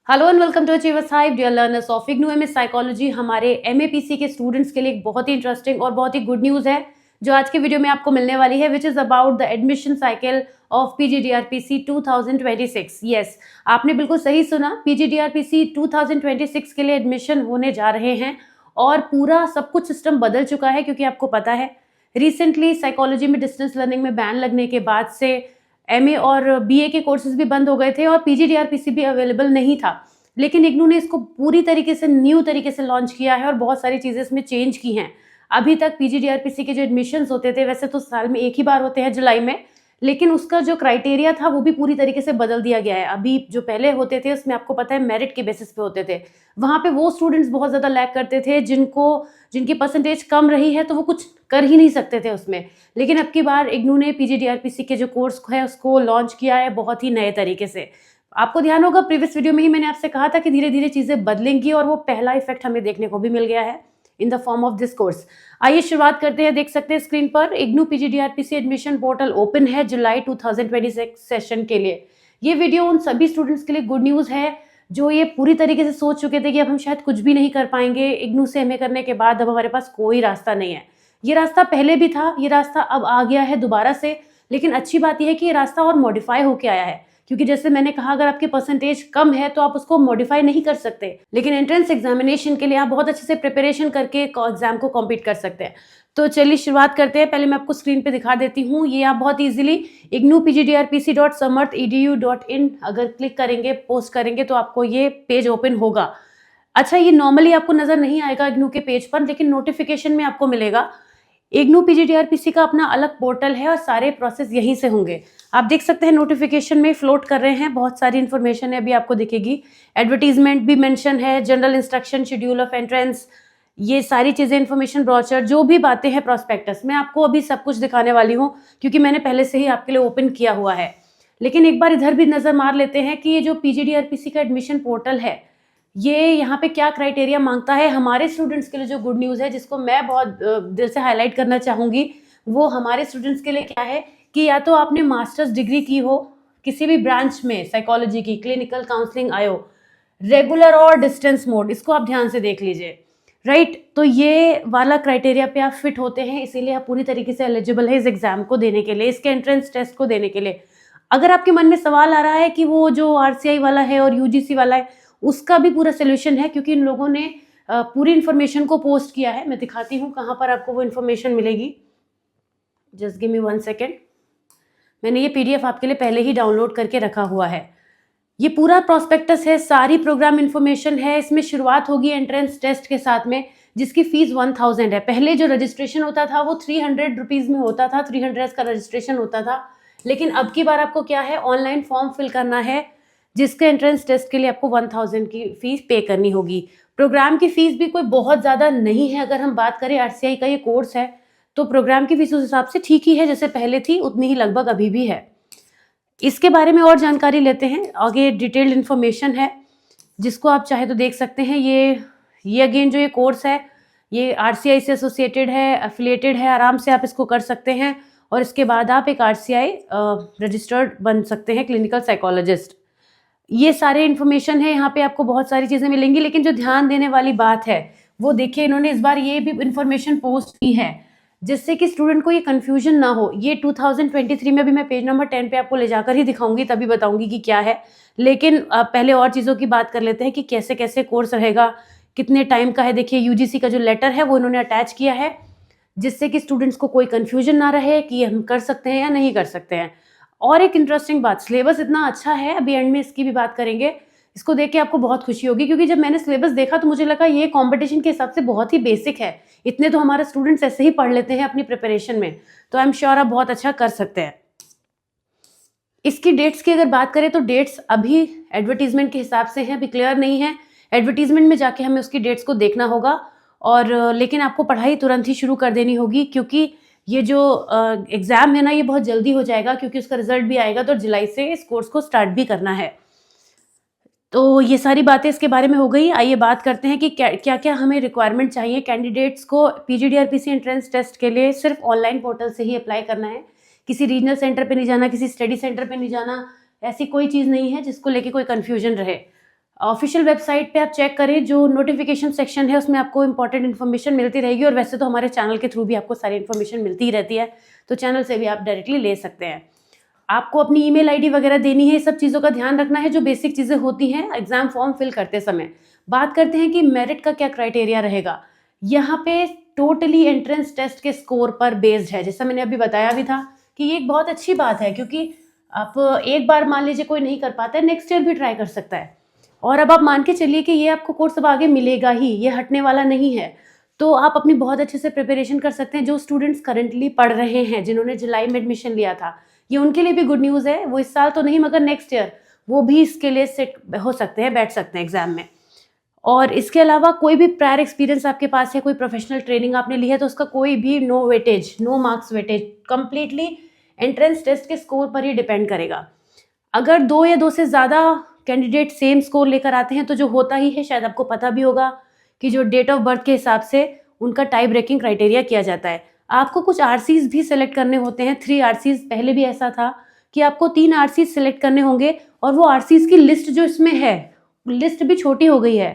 Hello and welcome to achievers hive dear learners of IGNOU MS psychology. हमारे MAPC के students के लिए एक बहुत ही इंटरेस्टिंग और बहुत ही गुड न्यूज़ है जो आज के वीडियो में आपको मिलने वाली है, which is about the admission cycle of PGDRPC 2026। Yes, आपने बिल्कुल सही सुना, पीजीडीआरपीसी 2026 के लिए एडमिशन होने जा रहे हैं और पूरा सब कुछ सिस्टम बदल चुका है। क्योंकि आपको पता है रिसेंटली साइकोलॉजी में डिस्टेंस लर्निंग में बैन लगने के बाद से एमए और बीए के कोर्सेज भी बंद हो गए थे और पीजीडीआरपीसी भी अवेलेबल नहीं था। लेकिन इग्नू ने इसको पूरी तरीके से न्यू तरीके से लॉन्च किया है और बहुत सारी चीज़ें इसमें चेंज की हैं। अभी तक पीजीडीआरपीसी के जो एडमिशन्स होते थे, वैसे तो साल में एक ही बार होते हैं जुलाई में, लेकिन उसका जो क्राइटेरिया था वो भी पूरी तरीके से बदल दिया गया है। अभी जो पहले होते थे उसमें आपको पता है मेरिट के बेसिस पे होते थे। वहाँ पे वो स्टूडेंट्स बहुत ज़्यादा लैक करते थे जिनकी परसेंटेज कम रही है तो वो कुछ कर ही नहीं सकते थे उसमें। लेकिन अब की बार इग्नू ने पीजीडीआरपीसी के जो कोर्स है उसको लॉन्च किया है बहुत ही नए तरीके से। आपको ध्यान होगा प्रीवियस वीडियो में ही मैंने आपसे कहा था कि धीरे धीरे चीज़ें बदलेंगी और वो पहला इफेक्ट हमें देखने को भी मिल गया है in the form of this course. आइए शुरुआत करते हैं। देख सकते हैं स्क्रीन पर इग्नू पीजीडीआरपीसी एडमिशन पोर्टल ओपन है जुलाई 2026 सेशन के लिए। ये वीडियो उन सभी स्टूडेंट्स के लिए गुड न्यूज़ है जो ये पूरी तरीके से सोच चुके थे कि अब हम शायद कुछ भी नहीं कर पाएंगे, इग्नू से एमए करने के बाद अब हमारे पास कोई रास्ता नहीं है। ये रास्ता पहले भी था, ये रास्ता अब आ गया है दोबारा से। लेकिन अच्छी बात यह है कि ये रास्ता और मॉडिफाई होके आया है, क्योंकि जैसे मैंने कहा अगर आपकी परसेंटेज कम है तो आप उसको मॉडिफाई नहीं कर सकते, लेकिन एंट्रेंस एग्जामिनेशन के लिए आप बहुत अच्छे से प्रिपरेशन करके एग्जाम को कॉम्पीट कर सकते हैं। तो चलिए शुरुआत करते हैं। पहले मैं आपको स्क्रीन पे दिखा देती हूँ। ये आप बहुत इजीली ignupgdrpc.samarth.edu.in अगर क्लिक करेंगे, पोस्ट करेंगे तो आपको ये पेज ओपन होगा। अच्छा, ये नॉर्मली आपको नजर नहीं आएगा इग्नू के पेज पर, लेकिन नोटिफिकेशन में आपको मिलेगा। इग्नू पीजीडीआरपीसी का अपना अलग पोर्टल है और सारे प्रोसेस यहीं से होंगे। आप देख सकते हैं नोटिफिकेशन में फ्लोट कर रहे हैं, बहुत सारी इन्फॉर्मेशन है अभी आपको दिखेगी। एडवर्टीजमेंट भी मेंशन है, general instruction, schedule of entrance, ये सारी चीजें, इन्फॉर्मेशन ब्रोचर, जो भी बातें हैं प्रॉस्पेक्टस, मैं आपको अभी सब कुछ दिखाने वाली हूँ क्योंकि मैंने पहले से ही आपके लिए ओपन किया हुआ है। लेकिन एक बार इधर भी नजर मार लेते हैं कि ये जो पीजीडीआरपीसी का एडमिशन पोर्टल है ये यहाँ पे क्या क्राइटेरिया मांगता है हमारे स्टूडेंट्स के लिए। जो गुड न्यूज़ है जिसको मैं बहुत दिल से हाईलाइट करना चाहूँगी वो हमारे स्टूडेंट्स के लिए क्या है कि या तो आपने मास्टर्स डिग्री की हो किसी भी ब्रांच में, साइकोलॉजी की, क्लिनिकल काउंसलिंग आयो, रेगुलर और डिस्टेंस मोड, इसको आप ध्यान से देख लीजिए। राइट, तो ये वाला क्राइटेरिया पे आप फिट होते हैं, इसीलिए आप पूरी तरीके से एलिजिबल है इस एग्जाम को देने के लिए, इसके एंट्रेंस टेस्ट को देने के लिए। अगर आपके मन में सवाल आ रहा है कि वो जो आरसीआई वाला है और यूजीसी वाला है उसका भी पूरा सोल्यूशन है, क्योंकि इन लोगों ने पूरी इन्फॉर्मेशन को पोस्ट किया है। मैं दिखाती हूँ कहाँ पर आपको वो इन्फॉर्मेशन मिलेगी। Just give me 1 second. मैंने ये पीडीएफ आपके लिए पहले ही डाउनलोड करके रखा हुआ है। ये पूरा प्रोस्पेक्टस है, सारी प्रोग्राम इन्फॉर्मेशन है। इसमें शुरुआत होगी एंट्रेंस टेस्ट के साथ में, जिसकी फीस 1000 है। पहले जो रजिस्ट्रेशन होता था वो 300 रुपीज़ में होता था, 300 का रजिस्ट्रेशन होता था। लेकिन अब की बार आपको क्या है, ऑनलाइन फॉर्म फिल करना है जिसके एंट्रेंस टेस्ट के लिए आपको 1000 की फीस पे करनी होगी। प्रोग्राम की फीस भी कोई बहुत ज़्यादा नहीं है। अगर हम बात करें आरसीआई का ये कोर्स है तो प्रोग्राम की फीस उस हिसाब से ठीक ही है, जैसे पहले थी उतनी ही लगभग अभी भी है। इसके बारे में और जानकारी लेते हैं। आगे डिटेल्ड इन्फॉर्मेशन है जिसको आप चाहे तो देख सकते हैं। ये अगेन जो ये कोर्स है ये आरसीआई से एसोसिएटेड है, एफिलिएटेड है, आराम से आप इसको कर सकते हैं और इसके बाद आप एक आरसीआई रजिस्टर्ड बन सकते हैं, क्लिनिकल साइकोलॉजिस्ट। ये सारे इन्फॉर्मेशन है, यहाँ पे आपको बहुत सारी चीज़ें मिलेंगी। लेकिन जो ध्यान देने वाली बात है वो देखिए, इन्होंने इस बार ये भी इन्फॉर्मेशन पोस्ट की है जिससे कि स्टूडेंट को ये कन्फ्यूजन ना हो। ये 2023 में भी मैं पेज नंबर 10 पे आपको ले जाकर ही दिखाऊंगी, तभी बताऊंगी कि क्या है। लेकिन पहले और चीज़ों की बात कर लेते हैं कि कैसे कैसे कोर्स रहेगा, कितने टाइम का है। देखिए यूजीसी का जो लेटर है वो इन्होंने अटैच किया है जिससे कि स्टूडेंट्स को कोई कन्फ्यूजन ना रहे कि हम कर सकते हैं या नहीं कर सकते हैं। और एक इंटरेस्टिंग बात, सिलेबस इतना अच्छा है, अभी एंड में इसकी भी बात करेंगे। इसको देख के आपको बहुत खुशी होगी क्योंकि जब मैंने सिलेबस देखा तो मुझे लगा ये कंपटीशन के हिसाब से बहुत ही बेसिक है। इतने तो हमारे स्टूडेंट्स ऐसे ही पढ़ लेते हैं अपनी प्रिपरेशन में, तो आई एम श्योर आप बहुत अच्छा कर सकते हैं। इसकी डेट्स की अगर बात करें तो डेट्स अभी एडवर्टीजमेंट के हिसाब से हैं, अभी क्लियर नहीं है। एडवर्टीजमेंट में जाके हमें उसकी डेट्स को देखना होगा और लेकिन आपको पढ़ाई तुरंत ही शुरू कर देनी होगी क्योंकि ये जो एग्ज़ाम है ना ये बहुत जल्दी हो जाएगा क्योंकि उसका रिजल्ट भी आएगा तो जुलाई से इस कोर्स को स्टार्ट भी करना है। तो ये सारी बातें इसके बारे में हो गई। आइए बात करते हैं कि क्या क्या हमें रिक्वायरमेंट चाहिए कैंडिडेट्स को। पीजीडीआरपीसी एंट्रेंस टेस्ट के लिए सिर्फ ऑनलाइन पोर्टल से ही अप्लाई करना है, किसी रीजनल सेंटर पे नहीं जाना, किसी स्टडी सेंटर पे नहीं जाना, ऐसी कोई चीज़ नहीं है जिसको लेके कोई कन्फ्यूजन रहे। ऑफिशियल वेबसाइट पे आप चेक करें, जो नोटिफिकेशन सेक्शन है उसमें आपको इंपॉर्टेंट इन्फॉर्मेशन मिलती रहेगी, और वैसे तो हमारे चैनल के थ्रू भी आपको सारी इन्फॉर्मेशन मिलती ही रहती है, तो चैनल से भी आप डायरेक्टली ले सकते हैं। आपको अपनी ईमेल आईडी वगैरह देनी है, सब चीज़ों का ध्यान रखना है, जो बेसिक चीज़ें होती हैं एग्जाम फॉर्म फिल करते समय। बात करते हैं कि मेरिट का क्या क्राइटेरिया रहेगा। यहाँ पे टोटली एंट्रेंस टेस्ट के स्कोर पर बेस्ड है, जैसा मैंने अभी बताया भी था कि ये एक बहुत अच्छी बात है, क्योंकि आप एक बार मान लीजिए कोई नहीं कर पाता है, नेक्स्ट ईयर भी ट्राई कर सकता है। और अब आप मान के चलिए कि ये आपको कोर्स अब आगे मिलेगा ही, ये हटने वाला नहीं है, तो आप अपनी बहुत अच्छे से प्रिपरेशन कर सकते हैं। जो स्टूडेंट्स करंटली पढ़ रहे हैं, जिन्होंने जुलाई में एडमिशन लिया था, ये उनके लिए भी गुड न्यूज़ है। वो इस साल तो नहीं मगर नेक्स्ट ईयर वो भी इसके लिए सेट हो सकते हैं, बैठ सकते हैं एग्जाम में। और इसके अलावा कोई भी प्रायर एक्सपीरियंस आपके पास है, कोई प्रोफेशनल ट्रेनिंग आपने ली है, तो उसका कोई भी no weightage, no marks weightage, completely entrance test के स्कोर पर ही डिपेंड करेगा। अगर 2 या 2 से ज़्यादा कैंडिडेट सेम स्कोर लेकर आते हैं, तो जो होता ही है, शायद आपको पता भी होगा कि जो डेट ऑफ बर्थ के हिसाब से उनका टाई ब्रेकिंग क्राइटेरिया किया जाता है। आपको कुछ आरसीज भी सिलेक्ट करने होते हैं, 3 आरसीज। पहले भी ऐसा था कि आपको 3 आरसीज सिलेक्ट करने होंगे, और वो आरसीज की लिस्ट जो इसमें है, लिस्ट भी छोटी हो गई है।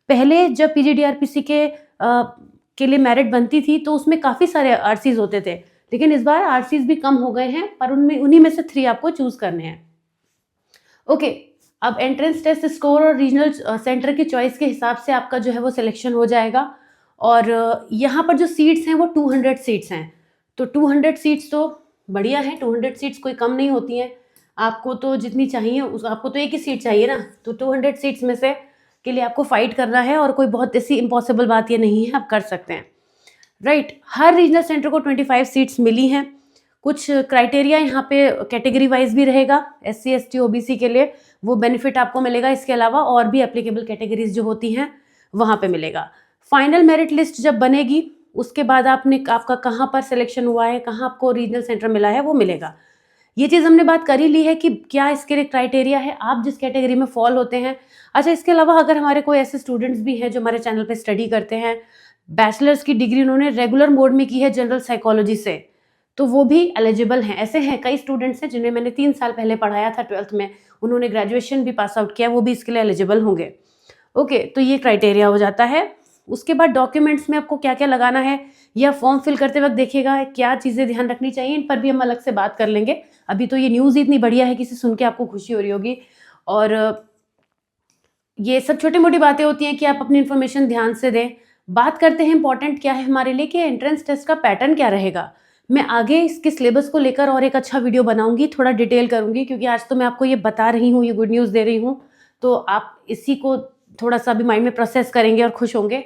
पहले जब पीजीडीआरपीसी के लिए मेरिट बनती थी, तो उसमें काफ़ी सारे आरसीज होते थे, लेकिन इस बार आरसीज भी कम हो गए हैं, पर उन्हीं में से 3 आपको चूज करने हैं। ओके, अब एंट्रेंस टेस्ट स्कोर और रीजनल सेंटर की चॉइस के हिसाब से आपका जो है वो सिलेक्शन हो जाएगा। और यहाँ पर जो सीट्स हैं वो 200 सीट्स हैं, तो 200 सीट्स तो बढ़िया है, 200 सीट्स कोई कम नहीं होती हैं। आपको तो जितनी चाहिए आपको तो एक ही सीट चाहिए ना, तो 200 सीट्स में से के लिए आपको फाइट करना है, और कोई बहुत ऐसी इम्पॉसिबल बात ये नहीं है, आप कर सकते हैं, राइट। हर रीजनल सेंटर को 25 सीट्स मिली हैं। कुछ क्राइटेरिया यहाँ पे कैटेगरी वाइज भी रहेगा, SC ST OBC के लिए वो बेनिफिट आपको मिलेगा, इसके अलावा और भी एप्लीकेबल कैटेगरीज जो होती हैं वहाँ पे मिलेगा। फाइनल मेरिट लिस्ट जब बनेगी, उसके बाद आपका कहाँ पर सिलेक्शन हुआ है, कहाँ आपको रीजनल सेंटर मिला है, वो मिलेगा। ये चीज़ हमने बात कर ही ली है कि क्या इसके लिए क्राइटेरिया है, आप जिस कैटेगरी में फॉल होते हैं। अच्छा, इसके अलावा अगर हमारे कोई ऐसे स्टूडेंट्स भी हैं जो हमारे चैनल पे स्टडी करते हैं, बैचलर्स की डिग्री उन्होंने रेगुलर मोड में की है जनरल साइकोलॉजी से, तो वो भी एलिजिबल हैं। ऐसे हैं कई स्टूडेंट्स हैं जिन्हें मैंने 3 साल पहले पढ़ाया था 12th में, उन्होंने ग्रेजुएशन भी पास आउट किया, वो भी इसके लिए एलिजिबल होंगे। ओके, तो ये क्राइटेरिया हो जाता है। उसके बाद डॉक्यूमेंट्स में आपको क्या क्या लगाना है, या फॉर्म फिल करते वक्त देखिएगा क्या चीज़ें ध्यान रखनी चाहिए, इन पर भी हम अलग से बात कर लेंगे। अभी तो ये न्यूज़ इतनी बढ़िया है कि इसे सुन के आपको खुशी हो रही होगी, और ये सब छोटी मोटी बातें होती हैं कि आप अपनी इन्फॉर्मेशन ध्यान से दें। बात करते हैं इंपॉर्टेंट क्या है हमारे लिए, कि एंट्रेंस टेस्ट का पैटर्न क्या रहेगा। मैं आगे इसके सिलेबस को लेकर और एक अच्छा वीडियो बनाऊंगी, थोड़ा डिटेल करूंगी, क्योंकि आज तो मैं आपको ये बता रही हूँ, ये गुड न्यूज़ दे रही हूँ, तो आप इसी को थोड़ा सा भी माइंड में प्रोसेस करेंगे और खुश होंगे।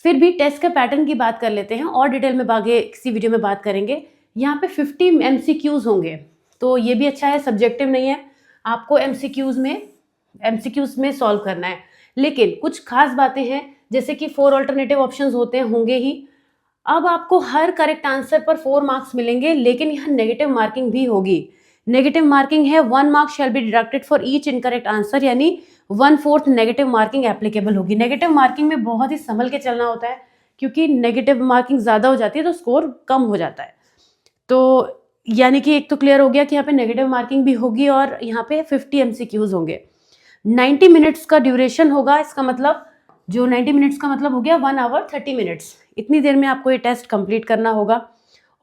फिर भी टेस्ट के पैटर्न की बात कर लेते हैं, और डिटेल में आगे किसी वीडियो में बात करेंगे। यहाँ पे 50 MCQs होंगे, तो ये भी अच्छा है, सब्जेक्टिव नहीं है, आपको MCQs में सॉल्व करना है। लेकिन कुछ खास बातें हैं, जैसे कि 4 ऑल्टरनेटिव ऑप्शंस होंगे ही। अब आपको हर करेक्ट आंसर पर 4 मार्क्स मिलेंगे, लेकिन यहाँ नेगेटिव मार्किंग भी होगी। नेगेटिव मार्किंग है 1 marks shall be deducted for each incorrect answer, यानी 1/4 नेगेटिव मार्किंग एप्लीकेबल होगी। नेगेटिव मार्किंग में बहुत ही संभल के चलना होता है, क्योंकि नेगेटिव मार्किंग ज़्यादा हो जाती है तो स्कोर कम हो जाता है। तो यानी कि एक तो क्लियर हो गया कि यहाँ पे नेगेटिव मार्किंग भी होगी, और यहाँ पे 50 MCQs होंगे। 90 मिनट्स का ड्यूरेशन होगा, इसका मतलब जो 90 मिनट्स का मतलब हो गया 1 आवर 30 मिनट्स। इतनी देर में आपको ये टेस्ट कंप्लीट करना होगा।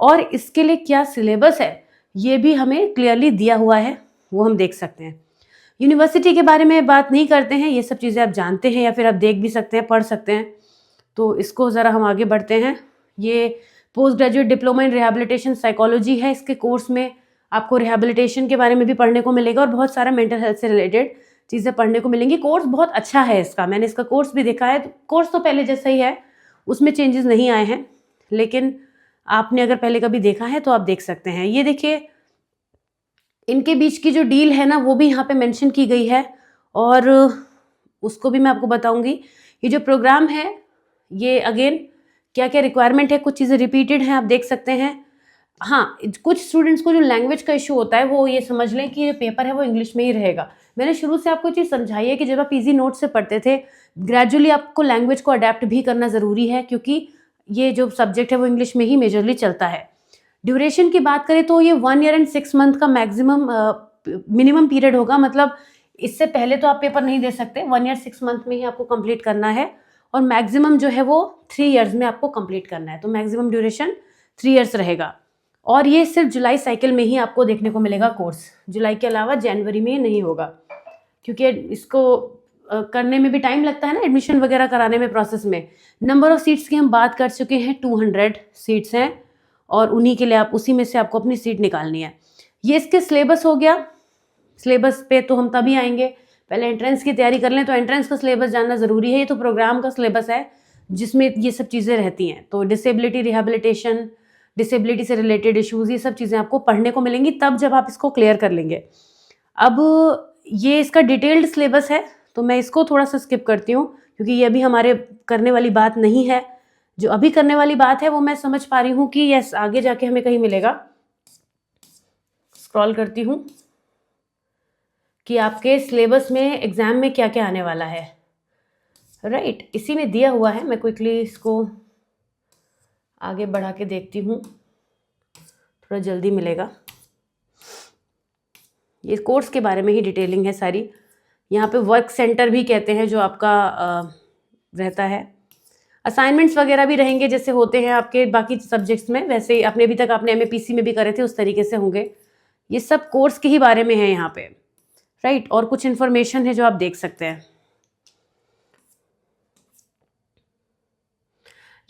और इसके लिए क्या सिलेबस है ये भी हमें क्लियरली दिया हुआ है, वो हम देख सकते हैं। यूनिवर्सिटी के बारे में बात नहीं करते हैं, ये सब चीज़ें आप जानते हैं, या फिर आप देख भी सकते हैं, पढ़ सकते हैं। तो इसको ज़रा हम आगे बढ़ते हैं। ये post graduate diploma in rehabilitation psychology है। इसके कोर्स में आपको रिहैबिलिटेशन के बारे में भी पढ़ने को मिलेगा, और बहुत सारा मेंटल हेल्थ से रिलेटेड चीज़ें पढ़ने को मिलेंगी। कोर्स बहुत अच्छा है इसका, मैंने इसका कोर्स भी देखा है। कोर्स तो पहले जैसा ही है, उसमें चेंजेस नहीं आए हैं, लेकिन आपने अगर पहले कभी देखा है तो आप देख सकते हैं। ये देखिए, इनके बीच की जो डील है ना, वो भी यहाँ पे मेंशन की गई है, और उसको भी मैं आपको बताऊंगी। ये जो प्रोग्राम है, ये अगेन क्या क्या रिक्वायरमेंट है, कुछ चीज़ें रिपीटेड हैं, आप देख सकते हैं। हाँ, कुछ स्टूडेंट्स को जो लैंग्वेज का इशू होता है, वो ये समझ लें कि ये पेपर है वो इंग्लिश में ही रहेगा। मैंने शुरू से आपको चीज़ समझाई है कि जब आप इजी नोट से पढ़ते थे, ग्रेजुअली आपको लैंग्वेज को अडेप्ट भी करना ज़रूरी है, क्योंकि ये जो सब्जेक्ट है वो इंग्लिश में ही मेजरली चलता है। ड्यूरेशन की बात करें तो ये 1 ईयर एंड 6 मंथ का मैक्सिमम मिनिमम पीरियड होगा, मतलब इससे पहले तो आप पेपर नहीं दे सकते, 1 ईयर 6 मंथ में ही आपको कंप्लीट करना है और मैक्सिमम जो है वो 3 इयर्स में आपको कंप्लीट करना है, तो मैक्सिमम ड्यूरेशन 3 इयर्स रहेगा। और ये सिर्फ जुलाई साइकिल में ही आपको देखने को मिलेगा कोर्स, जुलाई के अलावा जनवरी में नहीं होगा, क्योंकि इसको करने में भी टाइम लगता है ना, एडमिशन वगैरह कराने में, प्रोसेस में। नंबर ऑफ सीट्स की हम बात कर चुके हैं, 200 सीट्स हैं और उन्हीं के लिए आप उसी में से आपको अपनी सीट निकालनी है। ये इसके सिलेबस हो गया। सिलेबस पे तो हम तभी आएंगे, पहले एंट्रेंस की तैयारी कर लें। तो एंट्रेंस का सिलेबस जानना ज़रूरी है, ये तो प्रोग्राम का सिलेबस है जिसमें ये सब चीज़ें रहती हैं। तो डिसेबिलिटी रिहेबिलिटेशन, डिसेबिलिटी से रिलेटेड इश्यूज़, ये सब चीज़ें आपको पढ़ने को मिलेंगी तब जब आप इसको क्लियर कर लेंगे। अब ये इसका डिटेल्ड सिलेबस है तो मैं इसको थोड़ा सा स्किप करती हूँ, क्योंकि ये अभी हमारे करने वाली बात नहीं है। जो अभी करने वाली बात है वो मैं समझ पा रही हूँ कि यस आगे जाके हमें कहीं मिलेगा। स्क्रॉल करती हूँ कि आपके सिलेबस में एग्जाम में क्या क्या आने वाला है। राइट, इसी में दिया हुआ है। मैं क्विकली इसको आगे बढ़ा के देखती हूँ, थोड़ा जल्दी मिलेगा। ये कोर्स के बारे में ही डिटेलिंग है सारी। यहाँ पे वर्क सेंटर भी कहते हैं जो आपका रहता है। असाइनमेंट्स वगैरह भी रहेंगे जैसे होते हैं आपके बाकी सब्जेक्ट्स में, वैसे आपने अभी तक आपने MAPC में भी करे थे उस तरीके से होंगे। ये सब कोर्स के ही बारे में है यहाँ पे। राइट, और कुछ इन्फॉर्मेशन है जो आप देख सकते हैं।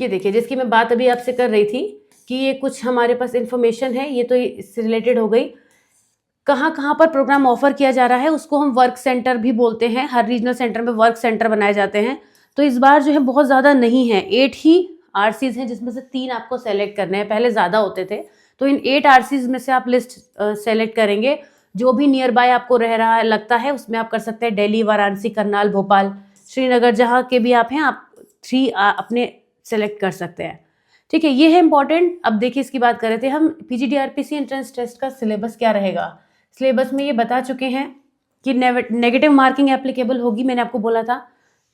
ये देखिए, जिसकी मैं बात अभी आपसे कर रही थी कि ये कुछ हमारे पास इन्फॉर्मेशन है, ये तो इससे रिलेटेड हो गई। कहाँ कहाँ पर प्रोग्राम ऑफर किया जा रहा है उसको हम वर्क सेंटर भी बोलते हैं। हर रीजनल सेंटर में वर्क सेंटर बनाए जाते हैं। तो इस बार जो है बहुत ज़्यादा नहीं है, 8 ही RCs हैं जिसमें से 3 आपको सेलेक्ट करने हैं। पहले ज़्यादा होते थे, तो इन 8 RCs में से आप लिस्ट सेलेक्ट करेंगे। जो भी नियर बाय आपको रह रहा है लगता है उसमें आप कर सकते हैं। दिल्ली, वाराणसी, करनाल, भोपाल, श्रीनगर, जहाँ के भी आप हैं, आप 3 अपने सेलेक्ट कर सकते हैं। ठीक है, ये है इंपॉर्टेंट। अब देखिए, इसकी बात कर रहे थे हम, PGDRPC एंट्रेंस टेस्ट का सिलेबस क्या रहेगा। सिलेबस में ये बता चुके हैं कि नेगेटिव मार्किंग एप्लीकेबल होगी। मैंने आपको बोला था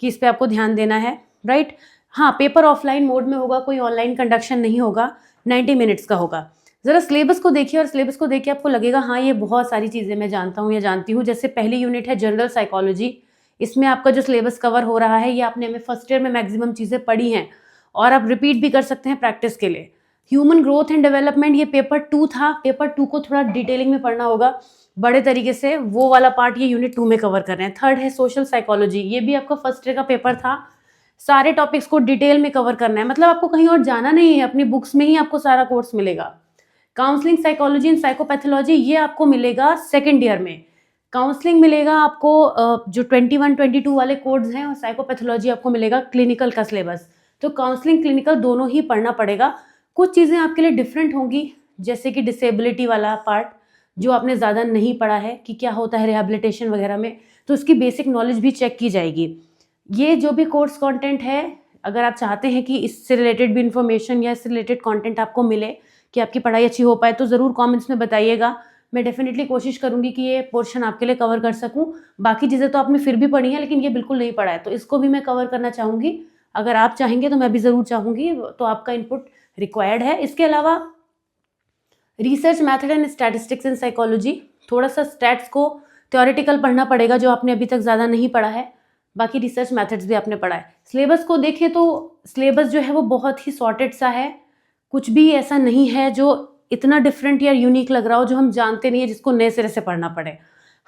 कि इस पे आपको ध्यान देना है। राइट, हाँ, पेपर ऑफलाइन मोड में होगा, कोई ऑनलाइन कंडक्शन नहीं होगा, 90 मिनट्स का होगा। ज़रा सिलेबस को देखिए और सिलेबस को देख के आपको लगेगा हाँ ये बहुत सारी चीज़ें मैं जानता हूँ या जानती हूँ। जैसे पहली यूनिट है जनरल साइकोलॉजी, इसमें आपका जो सिलेबस कवर हो रहा है ये आपने हमें फर्स्ट ईयर में मैक्सिमम चीज़ें पढ़ी हैं और आप रिपीट भी कर सकते हैं प्रैक्टिस के लिए। ह्यूमन ग्रोथ एंड डेवलपमेंट, ये पेपर 2 था। पेपर 2 को थोड़ा डिटेलिंग में पढ़ना होगा बड़े तरीके से, वो वाला पार्ट ये यूनिट 2 में कवर कर रहे हैं। थर्ड है सोशल साइकोलॉजी, ये भी आपका फर्स्ट ईयर का पेपर था। सारे टॉपिक्स को डिटेल में कवर करना है, मतलब आपको कहीं और जाना नहीं है, अपनी बुक्स में ही आपको सारा कोर्स मिलेगा। काउंसलिंग साइकोलॉजी एंड साइकोपैथोलॉजी, ये आपको मिलेगा सेकेंड ईयर में। काउंसलिंग मिलेगा आपको जो 21-22 वाले कोड्स हैं, और साइकोपैथोलॉजी आपको मिलेगा क्लिनिकल का सिलेबस। तो काउंसलिंग क्लिनिकल दोनों ही पढ़ना पड़ेगा। कुछ चीज़ें आपके लिए डिफरेंट होंगी, जैसे कि डिसेबिलिटी वाला पार्ट जो आपने ज़्यादा नहीं पढ़ा है कि क्या होता है रिहेबिलिटेशन वगैरह में, तो उसकी बेसिक नॉलेज भी चेक की जाएगी। ये जो भी कोर्स कंटेंट है, अगर आप चाहते हैं कि इससे रिलेटेड भी इंफॉर्मेशन या इससे रिलेटेड कंटेंट आपको मिले, कि आपकी पढ़ाई अच्छी हो पाए, तो ज़रूर कमेंट्स में बताइएगा। मैं डेफिनेटली कोशिश करूँगी कि ये पोर्शन आपके लिए कवर कर सकूँ। बाकी चीज़ें तो आपने फिर भी पढ़ी हैं, लेकिन ये बिल्कुल नहीं पढ़ा है, तो इसको भी मैं कवर करना चाहूँगी। अगर आप चाहेंगे तो मैं भी ज़रूर चाहूँगी, तो आपका इनपुट रिक्वायर्ड है। इसके अलावा research method and statistics in psychology, थोड़ा सा स्टैट्स को थ्योरेटिकल पढ़ना पड़ेगा जो आपने अभी तक ज़्यादा नहीं पढ़ा है। बाकी रिसर्च मैथड्स भी आपने पढ़ा है। सिलेबस को देखें तो सिलेबस जो है वो बहुत ही सॉर्टेड सा है, कुछ भी ऐसा नहीं है जो इतना डिफरेंट या यूनिक लग रहा हो जो हम जानते नहीं है, जिसको नए सिरे से पढ़ना पड़े।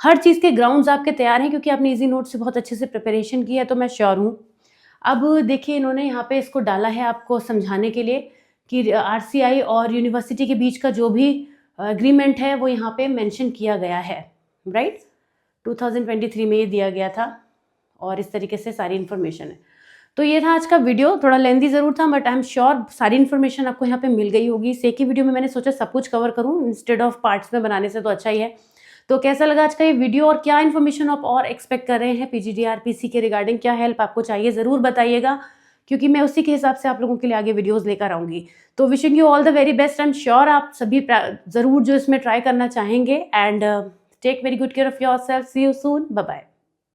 हर चीज़ के ग्राउंड्स आपके तैयार हैं, क्योंकि आपने इजी नोट से बहुत अच्छे से प्रिपरेशन की है, तो मैं श्योर हूँ। अब देखिए, इन्होंने यहाँ पे इसको डाला है आपको समझाने के लिए कि RCI और यूनिवर्सिटी के बीच का जो भी एग्रीमेंट है वो यहाँ पे मेंशन किया गया है। राइट, 2023 में ये दिया गया था और इस तरीके से सारी इन्फॉर्मेशन है। तो ये था आज का वीडियो, थोड़ा लेंथी ज़रूर था, बट आई एम श्योर सारी इन्फॉर्मेशन आपको यहाँ पे मिल गई होगी। इस एक ही वीडियो में मैंने सोचा सब कुछ कवर करूँ, इंस्टेड ऑफ पार्ट्स में बनाने से तो अच्छा ही है। तो कैसा लगा आज का ये वीडियो, और क्या इन्फॉर्मेशन आप और एक्सपेक्ट कर रहे हैं PGDRPC के रिगार्डिंग, क्या हेल्प आपको चाहिए, ज़रूर बताइएगा, क्योंकि मैं उसी के हिसाब से आप लोगों के लिए आगे वीडियोस लेकर आऊँगी। तो wishing you all the very best. I am sure आप सभी ज़रूर जो इसमें ट्राई करना चाहेंगे। And take very good care of yourself. See you soon, bye bye.